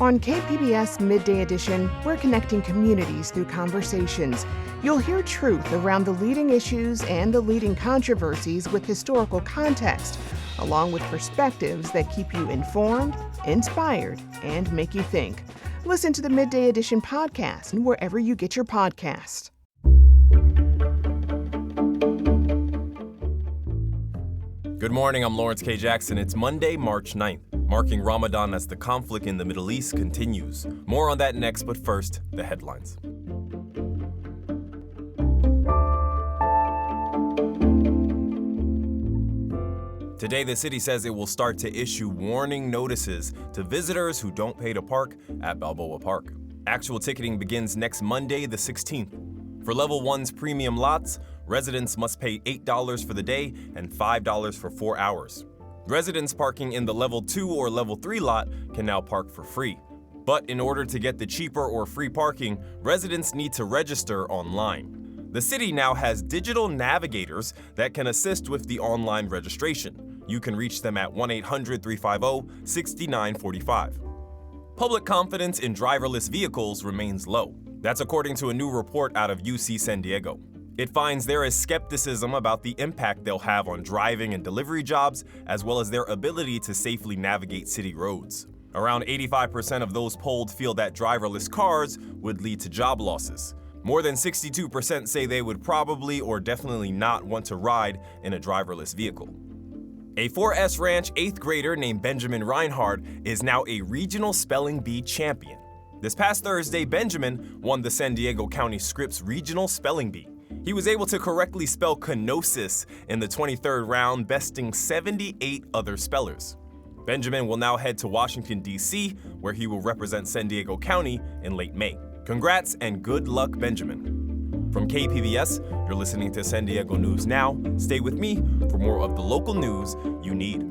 On KPBS Midday Edition, we're connecting communities through conversations. You'll hear truth around the leading issues and the leading controversies with historical context, along with perspectives that keep you informed, inspired, and make you think. Listen to the Midday Edition podcast and wherever you get your podcasts. Good morning, I'm Lawrence K. Jackson. It's Monday, March 9th, marking Ramadan as the conflict in the Middle East continues. More on that next, but first, the headlines. Today, the city says it will start to issue warning notices to visitors who don't pay to park at Balboa Park. Actual ticketing begins next Monday, the 16th. For Level 1's premium lots, residents must pay $8 for the day and $5 for 4 hours. Residents parking in the Level 2 or Level 3 lot can now park for free. But in order to get the cheaper or free parking, residents need to register online. The city now has digital navigators that can assist with the online registration. You can reach them at 1-800-350-6945. Public confidence in driverless vehicles remains low. That's according to a new report out of UC San Diego. It finds there is skepticism about the impact they'll have on driving and delivery jobs, as well as their ability to safely navigate city roads. Around 85% of those polled feel that driverless cars would lead to job losses. More than 62% say they would probably or definitely not want to ride in a driverless vehicle. A 4S Ranch 8th grader named Benjamin Reinhardt is now a regional spelling bee champion. This past Thursday, Benjamin won the San Diego County Scripps Regional Spelling Bee. He was able to correctly spell kenosis in the 23rd round, besting 78 other spellers. Benjamin will now head to Washington, D.C., where he will represent San Diego County in late May. Congrats and good luck, Benjamin. From KPBS, you're listening to San Diego News Now. Stay with me for more of the local news you need.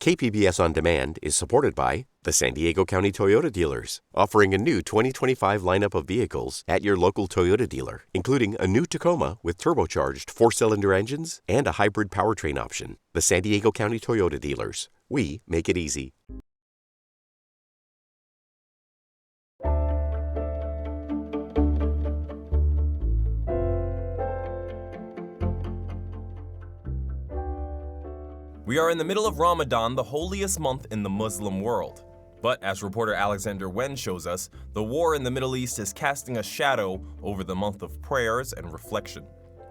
KPBS On Demand is supported by the San Diego County Toyota dealers, offering a new 2025 lineup of vehicles at your local Toyota dealer, including a new Tacoma with turbocharged 4-cylinder engines and a hybrid powertrain option. The San Diego County Toyota dealers. We make it easy. We are in the middle of Ramadan, the holiest month in the Muslim world. But as reporter Alexander Wen shows us, the war in the Middle East is casting a shadow over the month of prayers and reflection.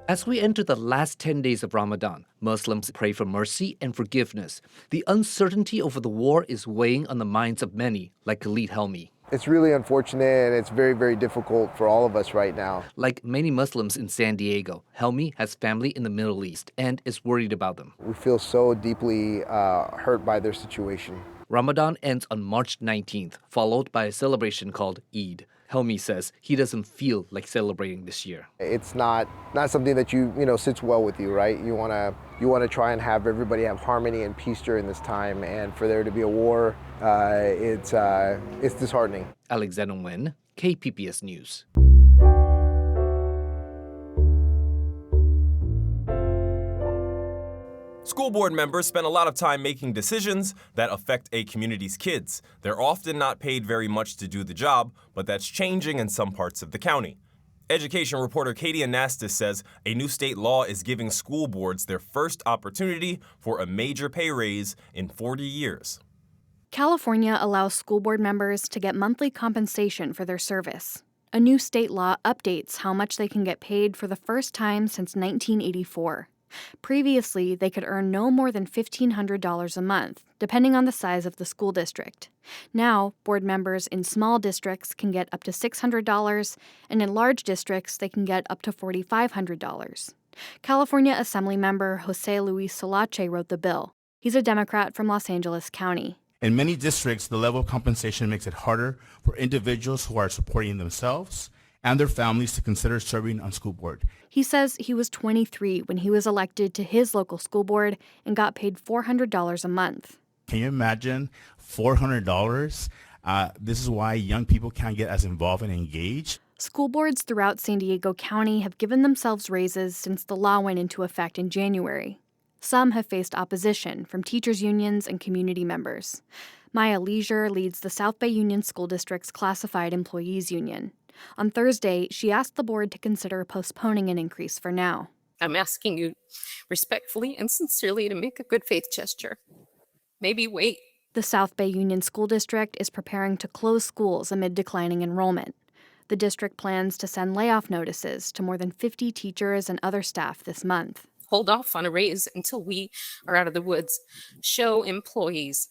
As we enter the last 10 days of Ramadan, Muslims pray for mercy and forgiveness. The uncertainty over the war is weighing on the minds of many, like Khalid Helmi. It's really unfortunate, and it's very, very difficult for all of us right now. Like many Muslims in San Diego, Helmi has family in the Middle East and is worried about them. We feel so deeply hurt by their situation. Ramadan ends on March 19th, followed by a celebration called Eid. Helmi says he doesn't feel like celebrating this year. It's not something that sits well with you, right? You want to try and have everybody have harmony and peace during this time, and for there to be a war, it's disheartening. Alexander Wen, KPBS News. School board members spend a lot of time making decisions that affect a community's kids. They're often not paid very much to do the job, but that's changing in some parts of the county. Education reporter Katie Anastas says a new state law is giving school boards their first opportunity for a major pay raise in 40 years. California allows school board members to get monthly compensation for their service. A new state law updates how much they can get paid for the first time since 1984. Previously, they could earn no more than $1,500 a month, depending on the size of the school district. Now, board members in small districts can get up to $600, and in large districts, they can get up to $4,500. California Assembly member Jose Luis Solache wrote the bill. He's a Democrat from Los Angeles County. In many districts, the level of compensation makes it harder for individuals who are supporting themselves and their families to consider serving on school board. He says he was 23 when he was elected to his local school board and got paid $400 a month. Can you imagine $400 This is why young people can't get as involved and engaged. School boards throughout San Diego County have given themselves raises since the law went into effect in January. Some have faced opposition from teachers' unions and community members. Maya Leisure leads the South Bay Union School District's Classified Employees Union. On Thursday, she asked the board to consider postponing an increase for now. I'm asking you respectfully and sincerely to make a good faith gesture. Maybe wait. The South Bay Union School District is preparing to close schools amid declining enrollment. The district plans to send layoff notices to more than 50 teachers and other staff this month. Hold off on a raise until we are out of the woods. Show employees,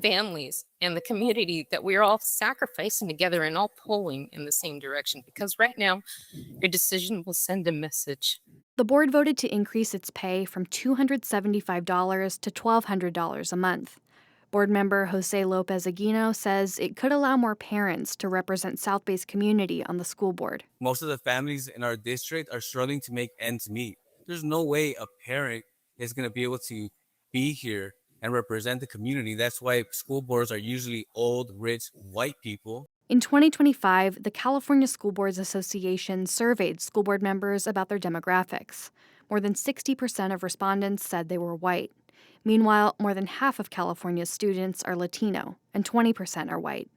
families, and the community that we're all sacrificing together and all pulling in the same direction, because right now, your decision will send a message. The board voted to increase its pay from $275 to $1,200 a month. Board member Jose Lopez Aguino says it could allow more parents to represent South Bay's community on the school board. Most of the families in our district are struggling to make ends meet. There's no way a parent is going to be able to be here and represent the community. That's why school boards are usually old, rich, white people. In 2025, the California School Boards Association surveyed school board members about their demographics. More than 60% of respondents said they were white. Meanwhile, more than half of California's students are Latino, and 20% are white.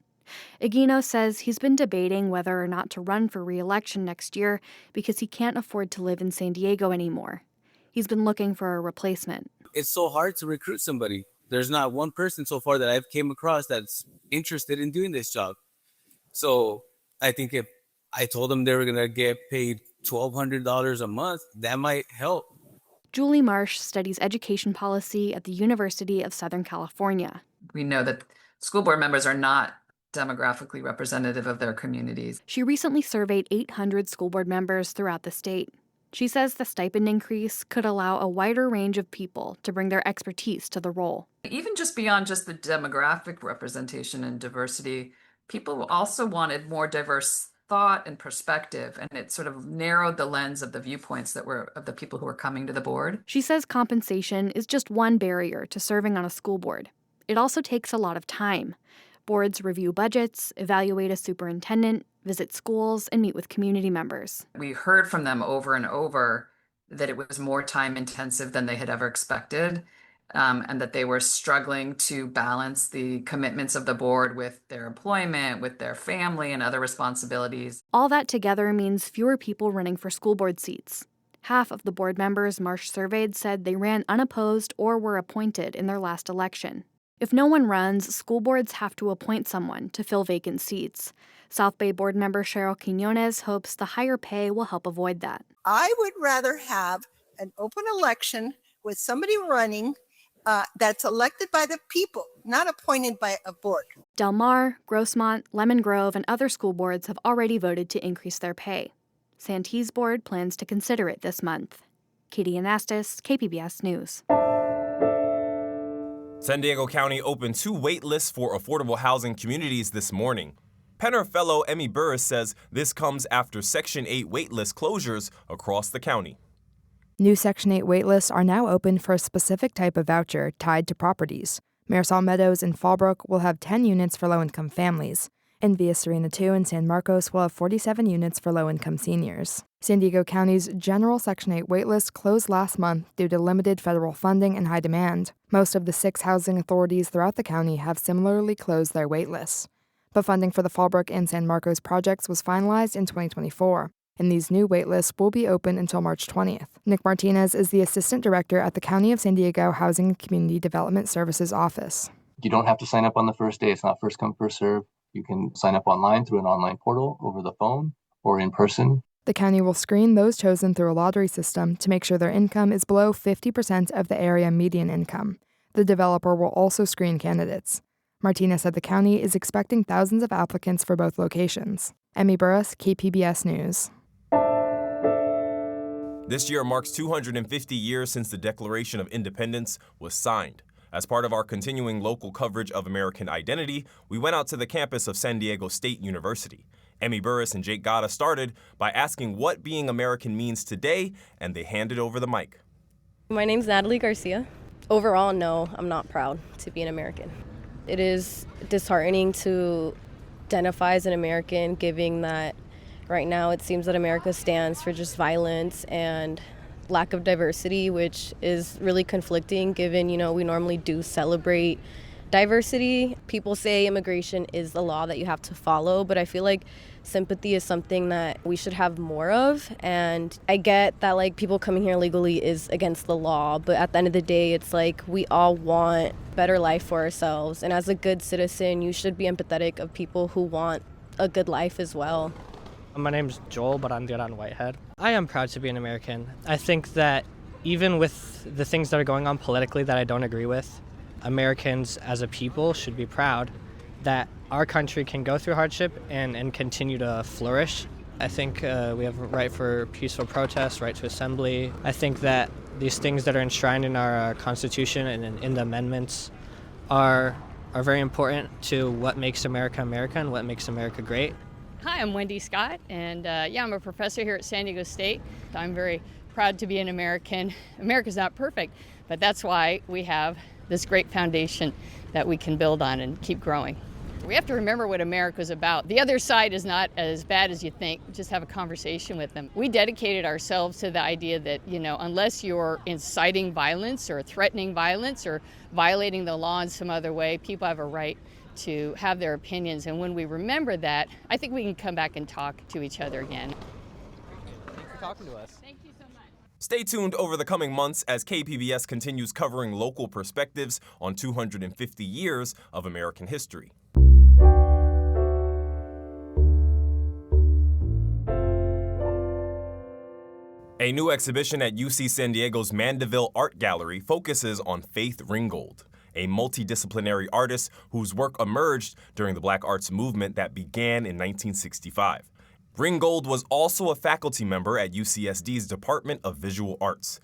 Aguino says he's been debating whether or not to run for re-election next year because he can't afford to live in San Diego anymore. He's been looking for a replacement. It's so hard to recruit somebody. There's not one person so far that I've came across that's interested in doing this job. So I think if I told them they were going to get paid $1,200 a month, that might help. Julie Marsh studies education policy at the University of Southern California. We know that school board members are not demographically representative of their communities. She recently surveyed 800 school board members throughout the state. She says the stipend increase could allow a wider range of people to bring their expertise to the role. Even just beyond just the demographic representation and diversity, people also wanted more diverse thought and perspective, and it sort of narrowed the lens of the viewpoints that were of the people who were coming to the board. She says compensation is just one barrier to serving on a school board. It also takes a lot of time. Boards review budgets, evaluate a superintendent, visit schools, and meet with community members. We heard from them over and over that it was more time intensive than they had ever expected, and that they were struggling to balance the commitments of the board with their employment, with their family, and other responsibilities. All that together means fewer people running for school board seats. Half of the board members Marsh surveyed said they ran unopposed or were appointed in their last election. If no one runs, school boards have to appoint someone to fill vacant seats. South Bay board member Cheryl Quinones hopes the higher pay will help avoid that. I would rather have an open election with somebody running that's elected by the people, not appointed by a board. Del Mar, Grossmont, Lemon Grove, and other school boards have already voted to increase their pay. Santee's board plans to consider it this month. Katie Anastas, KPBS News. San Diego County opened 2 wait lists for affordable housing communities this morning. Penner fellow Emmy Burris says this comes after Section 8 waitlist closures across the county. New Section 8 waitlists are now open for a specific type of voucher tied to properties. Marisol Meadows and Fallbrook will have 10 units for low-income families. And Via Serena 2 and San Marcos will have 47 units for low-income seniors. San Diego County's general Section 8 waitlist closed last month due to limited federal funding and high demand. Most of the 6 housing authorities throughout the county have similarly closed their waitlists. But funding for the Fallbrook and San Marcos projects was finalized in 2024, and these new waitlists will be open until March 20th. Nick Martinez is the Assistant Director at the County of San Diego Housing and Community Development Services Office. You don't have to sign up on the first day. It's not first come, first serve. You can sign up online through an online portal, over the phone, or in person. The county will screen those chosen through a lottery system to make sure their income is below 50% of the area median income. The developer will also screen candidates. Martinez said the county is expecting thousands of applicants for both locations. Emmy Burris, KPBS News. This year marks 250 years since the Declaration of Independence was signed. As part of our continuing local coverage of American identity, we went out to the campus of San Diego State University. Emmy Burris and Jake Gatta started by asking what being American means today, and they handed over the mic. My name's Natalie Garcia. Overall, no, I'm not proud to be an American. It is disheartening to identify as an American, given that right now it seems that America stands for just violence and lack of diversity, which is really conflicting given, we normally do celebrate diversity. People say immigration is the law that you have to follow, but I feel like sympathy is something that we should have more of. And I get that people coming here legally is against the law, but at the end of the day, it's we all want better life for ourselves. And as a good citizen, you should be empathetic of people who want a good life as well. My name's Joel, but I'm Dion Whitehead. I am proud to be an American. I think that even with the things that are going on politically that I don't agree with, Americans as a people should be proud that our country can go through hardship and continue to flourish. I think we have a right for peaceful protest, right to assembly. I think that these things that are enshrined in our Constitution and in the amendments are very important to what makes America America and what makes America great. Hi, I'm Wendy Scott, and I'm a professor here at San Diego State. I'm very proud to be an American. America's not perfect, but that's why we have this great foundation that we can build on and keep growing. We have to remember what America's about. The other side is not as bad as you think. Just have a conversation with them. We dedicated ourselves to the idea that, unless you're inciting violence or threatening violence or violating the law in some other way, people have a right to have their opinions. And when we remember that, I think we can come back and talk to each other again. Thanks for talking to us. Thank you so much. Stay tuned over the coming months as KPBS continues covering local perspectives on 250 years of American history. A new exhibition at UC San Diego's Mandeville Art Gallery focuses on Faith Ringgold, a multidisciplinary artist whose work emerged during the Black arts movement that began in 1965. Ringgold was also a faculty member at UCSD's Department of Visual Arts.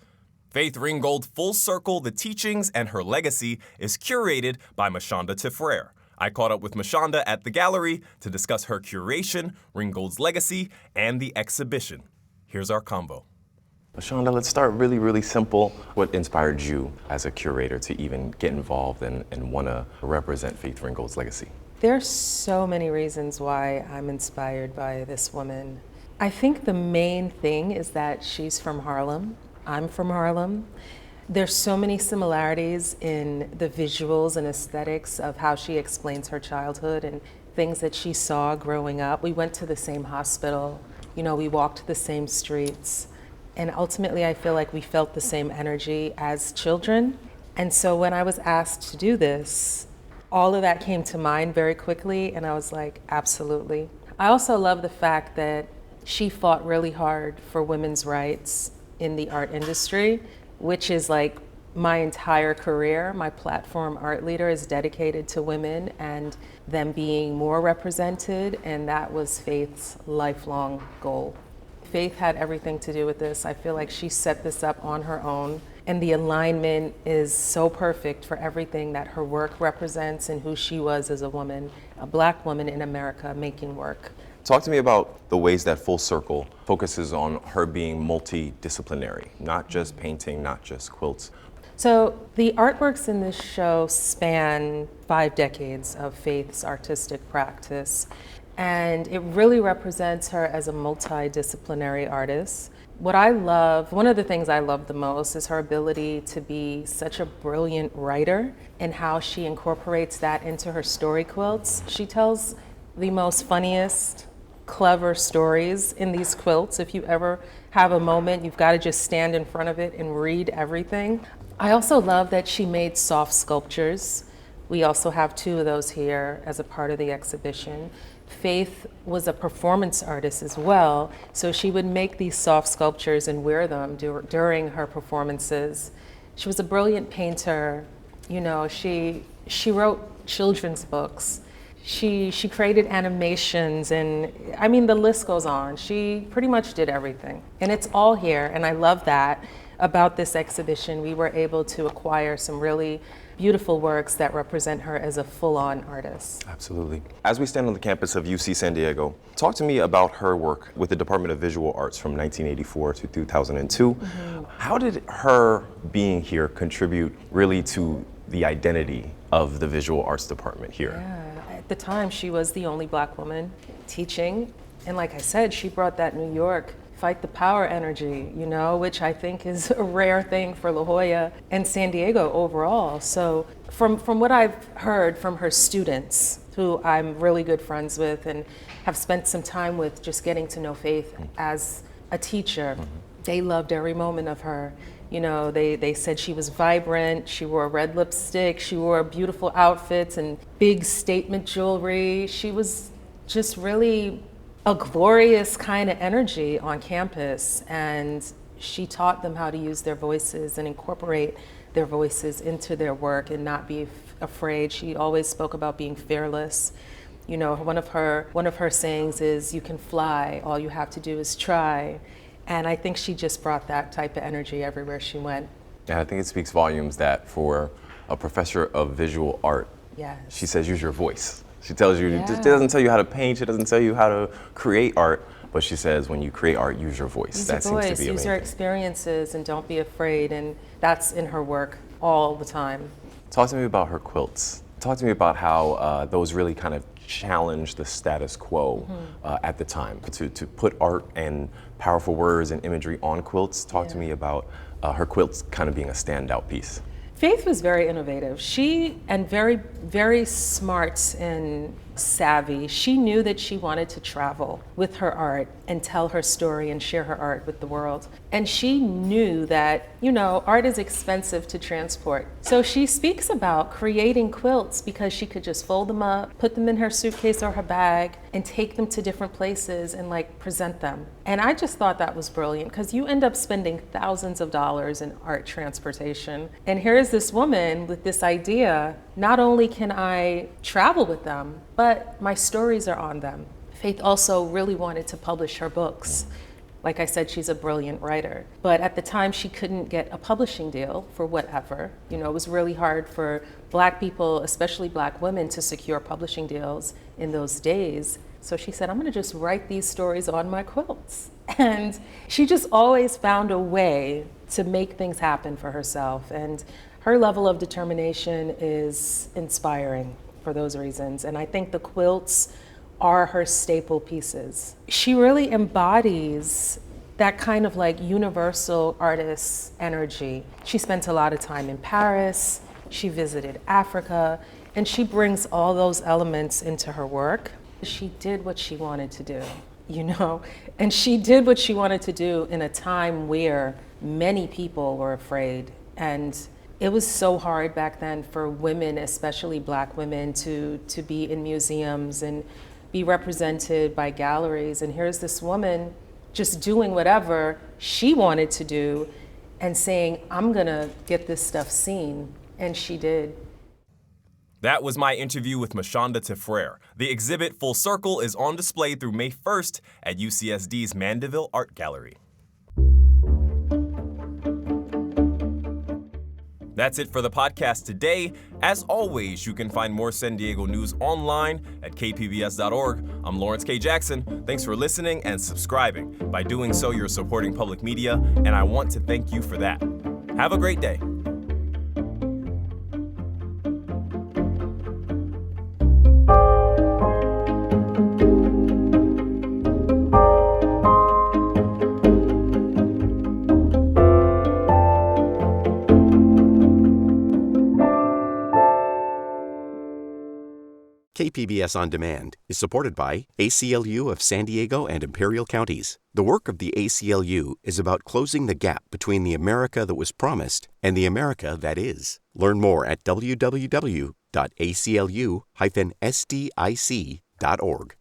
Faith Ringgold Full Circle, The Teachings and Her Legacy is curated by Mashonda Tifrere. I caught up with Mashonda at the gallery to discuss her curation, Ringgold's legacy, and the exhibition. Here's our convo. Mashonda, let's start really simple. What inspired you as a curator to even get involved and want to represent Faith Ringgold's legacy? There's so many reasons why I'm inspired by this woman. I think the main thing is that she's from Harlem. I'm from Harlem. There's so many similarities in the visuals and aesthetics of how she explains her childhood and things that she saw growing up. We went to the same hospital, we walked the same streets. And ultimately, I feel like we felt the same energy as children. And so when I was asked to do this, all of that came to mind very quickly, and I was like, absolutely. I also love the fact that she fought really hard for women's rights in the art industry, which is like my entire career. My platform, Art Leader, is dedicated to women and them being more represented, and that was Faith's lifelong goal. Faith had everything to do with this. I feel like she set this up on her own, and the alignment is so perfect for everything that her work represents and who she was as a woman, a Black woman in America making work. Talk to me about the ways that Full Circle focuses on her being multidisciplinary, not just painting, not just quilts. So the artworks in this show span 5 decades of Faith's artistic practice. And it really represents her as a multidisciplinary artist. One of the things I love the most is her ability to be such a brilliant writer and how she incorporates that into her story quilts. She tells the most funniest, clever stories in these quilts. If you ever have a moment, you've got to just stand in front of it and read everything. I also love that she made soft sculptures. We also have 2 of those here as a part of the exhibition. Faith was a performance artist as well, so she would make these soft sculptures and wear them during her performances. She was a brilliant painter. She wrote children's books. She created animations, and I mean, the list goes on. She pretty much did everything, and it's all here, and I love that about this exhibition. We were able to acquire some really beautiful works that represent her as a full-on artist. Absolutely. As we stand on the campus of UC San Diego, talk to me about her work with the Department of Visual Arts from 1984 to 2002. Mm-hmm. How did her being here contribute really to the identity of the visual arts department here. Yeah, at the time she was the only Black woman teaching. And like I said, she brought that New York fight the power energy, you know, which I think is a rare thing for La Jolla and San Diego overall. So from what I've heard from her students, who I'm really good friends with and have spent some time with just getting to know Faith as a teacher, they loved every moment of her. You know, they said she was vibrant, she wore red lipstick, she wore beautiful outfits and big statement jewelry. She was just really a glorious kind of energy on campus, and she taught them how to use their voices and incorporate their voices into their work and not be afraid. She always spoke about being fearless. You know, one of her sayings is, "You can fly, all you have to do is try." And I think she just brought that type of energy everywhere she went. Yeah, I think it speaks volumes that for a professor of visual art, yes, she says use your voice. She tells you, she doesn't tell you how to paint, she doesn't tell you how to create art, but she says when you create art, use your voice. Use that your voice, seems to be amazing. use your experiences, and don't be afraid. And that's in her work all the time. Talk to me about her quilts. Talk to me about how those really kind of challenged the status quo at the time. To put art and powerful words and imagery on quilts, talk to me about her quilts kind of being a standout piece. Faith was very innovative. And very, very smart and savvy. She knew that she wanted to travel with her art and tell her story and share her art with the world. And she knew that, you know, art is expensive to transport. So she speaks about creating quilts because she could just fold them up, put them in her suitcase or her bag, and take them to different places and like present them. And I just thought that was brilliant because you end up spending thousands of dollars in art transportation. And here is this woman with this idea, not only can I travel with them, but my stories are on them. Faith also really wanted to publish her books. Like I said, she's a brilliant writer. But at the time, she couldn't get a publishing deal for whatever. You know, it was really hard for Black people, especially Black women, to secure publishing deals in those days. So she said, I'm gonna just write these stories on my quilts. And she just always found a way to make things happen for herself. And her level of determination is inspiring for those reasons. And I think the quilts are her staple pieces. She really embodies that kind of like universal artist energy. She spent a lot of time in Paris, she visited Africa, and she brings all those elements into her work. She did what she wanted to do, you know? And she did what she wanted to do in a time where many people were afraid. And it was so hard back then for women, especially Black women, to be in museums and be represented by galleries. And here's this woman just doing whatever she wanted to do and saying, I'm gonna get this stuff seen. And she did. That was my interview with Mashonda Tefrere. The exhibit Full Circle is on display through May 1st at UCSD's Mandeville Art Gallery. That's it for the podcast today. As always, you can find more San Diego news online at kpbs.org. I'm Lawrence K. Jackson. Thanks for listening and subscribing. By doing so, you're supporting public media, and I want to thank you for that. Have a great day. KPBS On Demand is supported by ACLU of San Diego and Imperial Counties. The work of the ACLU is about closing the gap between the America that was promised and the America that is. Learn more at www.aclu-sdic.org.